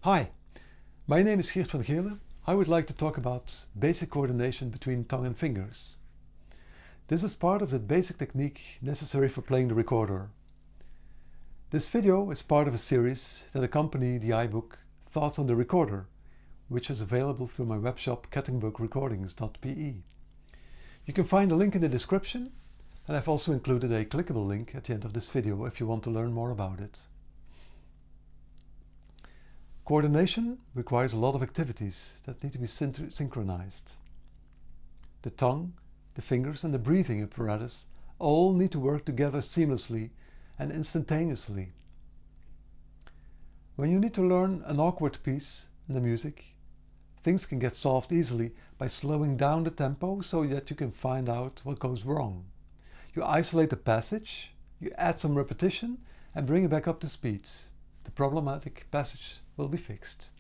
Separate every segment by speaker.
Speaker 1: Hi, my name is Geert Van Gele. I would like to talk about basic coordination between tongue and fingers. This is part of the basic technique necessary for playing the recorder. This video is part of a series that accompany the iBook Thoughts on the Recorder, which is available through my webshop kettingbookrecordings.pe. You can find a link in the description, and I've also included a clickable link at the end of this video if you want to learn more about it. Coordination requires a lot of activities that need to be synchronized. The tongue, the fingers and the breathing apparatus all need to work together seamlessly and instantaneously. When you need to learn an awkward piece in the music, things can get solved easily by slowing down the tempo so that you can find out what goes wrong. You isolate the passage, you add some repetition and bring it back up to speed. The problematic passage will be fixed.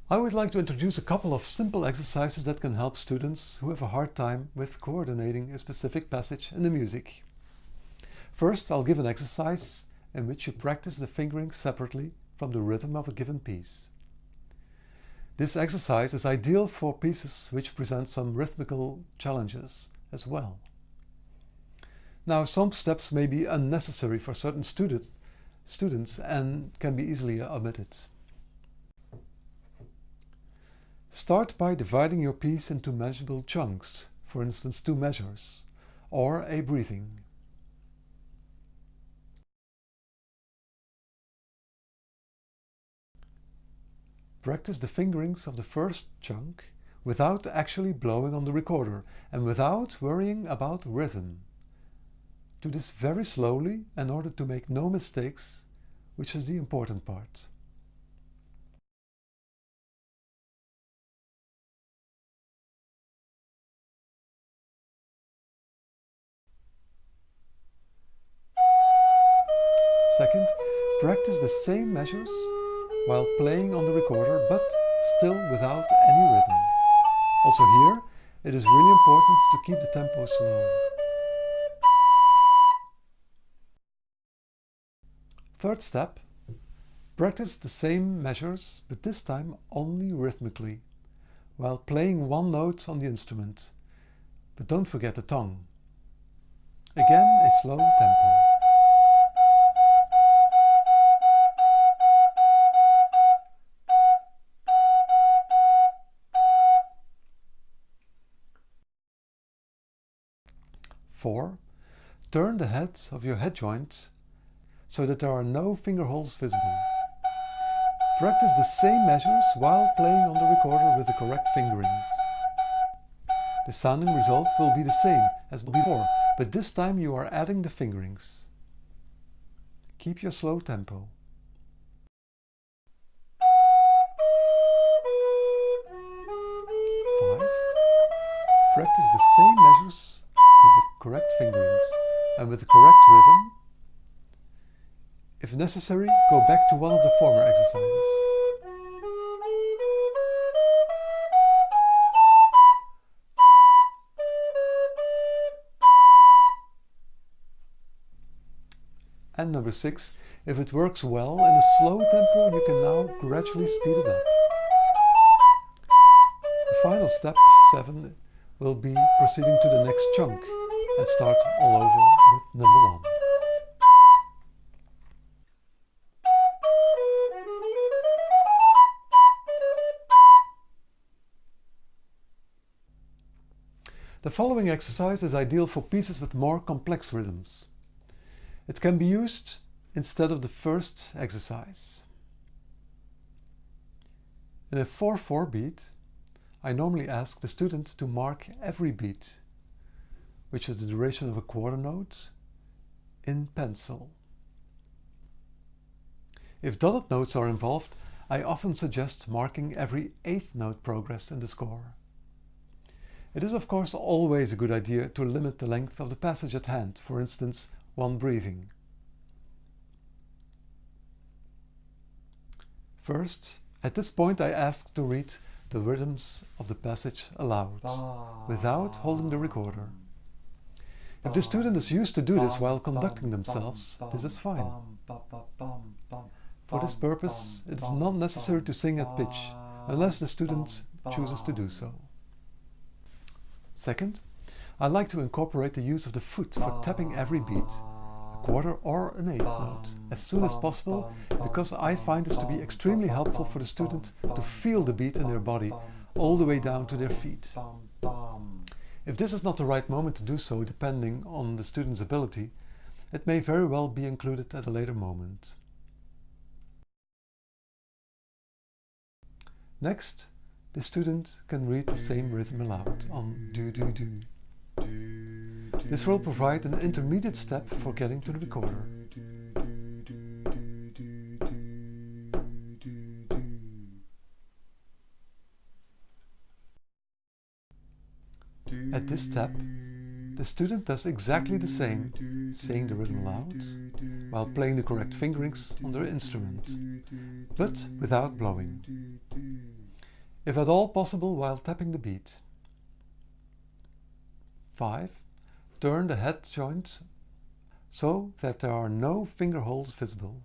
Speaker 1: I would like to introduce a couple of simple exercises that can help students who have a hard time with coordinating a specific passage in the music. First, I'll give an exercise in which you practice the fingering separately from the rhythm of a given piece. This exercise is ideal for pieces which present some rhythmical challenges as well. Now, some steps may be unnecessary for certain students and can be easily omitted. Start by dividing your piece into manageable chunks, for instance 2 measures, or a breathing. Practice the fingerings of the first chunk without actually blowing on the recorder and without worrying about rhythm. Do this very slowly in order to make no mistakes, which is the important part. Second, practice the same measures while playing on the recorder, but still without any rhythm. Also here, it is really important to keep the tempo slow. Third step, practice the same measures, but this time only rhythmically, while playing one note on the instrument. But don't forget the tongue. Again, a slow tempo. Four, turn the head of your head joint so that there are no finger holes visible. Practice the same measures while playing on the recorder with the correct fingerings. The sounding result will be the same as before, but this time you are adding the fingerings. Keep your slow tempo. 5. Practice the same measures with the correct fingerings and with the correct rhythm. If necessary, go back to one of the former exercises. And number 6, if it works well in a slow tempo, you can now gradually speed it up. The final step, 7, will be proceeding to the next chunk and start all over with number 1. The following exercise is ideal for pieces with more complex rhythms. It can be used instead of the first exercise. In a 4/4 beat, I normally ask the student to mark every beat, which is the duration of a quarter note, in pencil. If dotted notes are involved, I often suggest marking every 8th note progress in the score. It is of course always a good idea to limit the length of the passage at hand, for instance, one breathing. First, at this point I ask to read the rhythms of the passage aloud, without holding the recorder. If the student is used to do this while conducting themselves, this is fine. For this purpose, it is not necessary to sing at pitch, unless the student chooses to do so. Second, I like to incorporate the use of the foot for tapping every beat, a quarter or an 8th note, as soon as possible, because I find this to be extremely helpful for the student to feel the beat in their body all the way down to their feet. If this is not the right moment to do so, depending on the student's ability, it may very well be included at a later moment. Next, the student can read the same rhythm aloud on do-do-do. This will provide an intermediate step for getting to the recorder. At this step, the student does exactly the same, saying the rhythm aloud, while playing the correct fingerings on their instrument, but without blowing. If at all possible, while tapping the beat. 5. Turn the head joint so that there are no finger holes visible.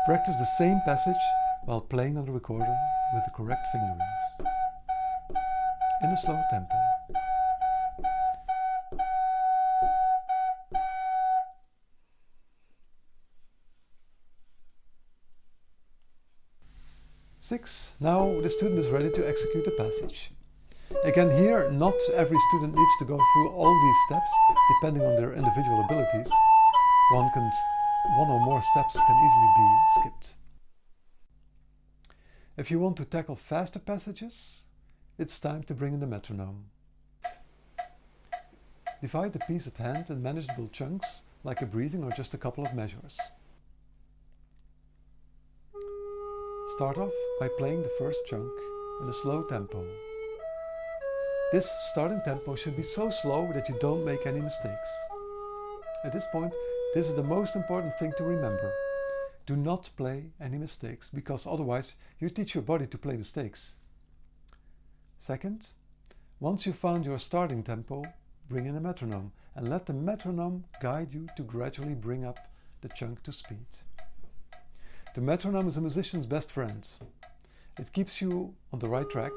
Speaker 1: Practice the same passage while playing on the recorder with the correct fingerings, in a slow tempo. Six. Now the student is ready to execute the passage. Again, here not every student needs to go through all these steps, depending on their individual abilities. One or more steps can easily be skipped. If you want to tackle faster passages, it's time to bring in the metronome. Divide the piece at hand in manageable chunks, like a breathing or just a couple of measures. Start off by playing the first chunk in a slow tempo. This starting tempo should be so slow that you don't make any mistakes. At this point, this is the most important thing to remember. Do not play any mistakes, because otherwise you teach your body to play mistakes. Second, once you've found your starting tempo, bring in a metronome and let the metronome guide you to gradually bring up the chunk to speed. The metronome is a musician's best friend. It keeps you on the right track,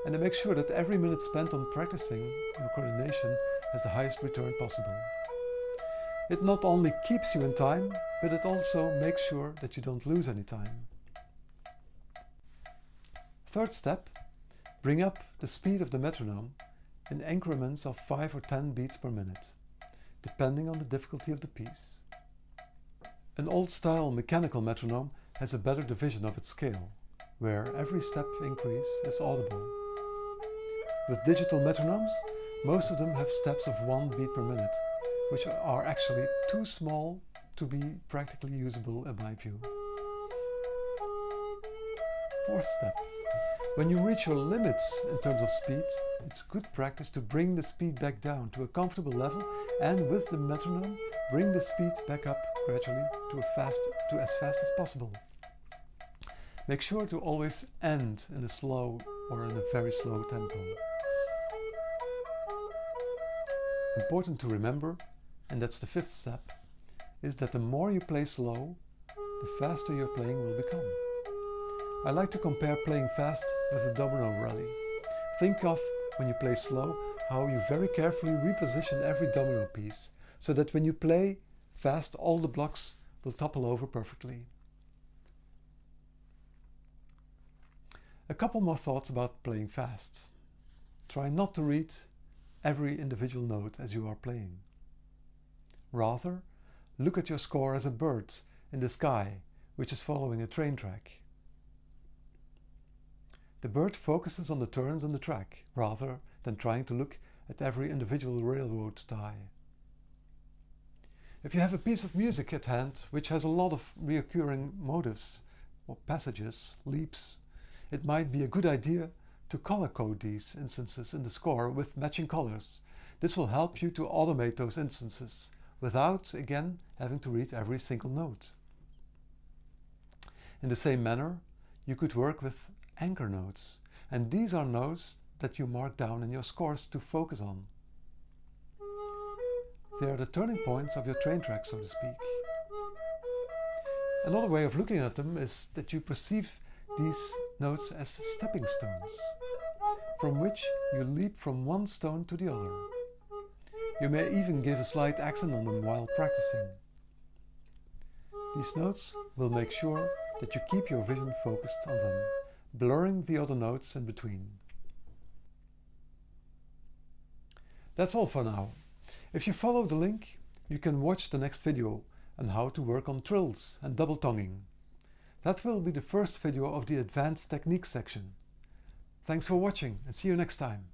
Speaker 1: and it makes sure that every minute spent on practicing your coordination has the highest return possible. It not only keeps you in time, but it also makes sure that you don't lose any time. Third step, bring up the speed of the metronome in increments of 5 or 10 beats per minute, depending on the difficulty of the piece. An old-style mechanical metronome has a better division of its scale, where every step increase is audible. With digital metronomes, most of them have steps of 1 beat per minute, which are actually too small to be practically usable in my view. Fourth step. When you reach your limits in terms of speed, it's good practice to bring the speed back down to a comfortable level, and with the metronome, bring the speed back up gradually to as fast as possible. Make sure to always end in a slow or in a very slow tempo. Important to remember, and that's the 5th step, is that the more you play slow, the faster your playing will become. I like to compare playing fast with a domino rally. Think of, when you play slow, how you very carefully reposition every domino piece, so that when you play fast, all the blocks will topple over perfectly. A couple more thoughts about playing fast. Try not to read every individual note as you are playing. Rather, look at your score as a bird in the sky which is following a train track. The bird focuses on the turns on the track rather than trying to look at every individual railroad tie. If you have a piece of music at hand which has a lot of recurring motives or passages, leaps, it might be a good idea to color code these instances in the score with matching colors. This will help you to automate those instances without, again, having to read every single note. In the same manner, you could work with anchor notes, and these are notes that you mark down in your scores to focus on. They are the turning points of your train track, so to speak. Another way of looking at them is that you perceive these notes as stepping stones, from which you leap from one stone to the other. You may even give a slight accent on them while practicing. These notes will make sure that you keep your vision focused on them, blurring the other notes in between. That's all for now. If you follow the link, you can watch the next video on how to work on trills and double tonguing. That will be the first video of the Advanced Techniques section. Thanks for watching and see you next time.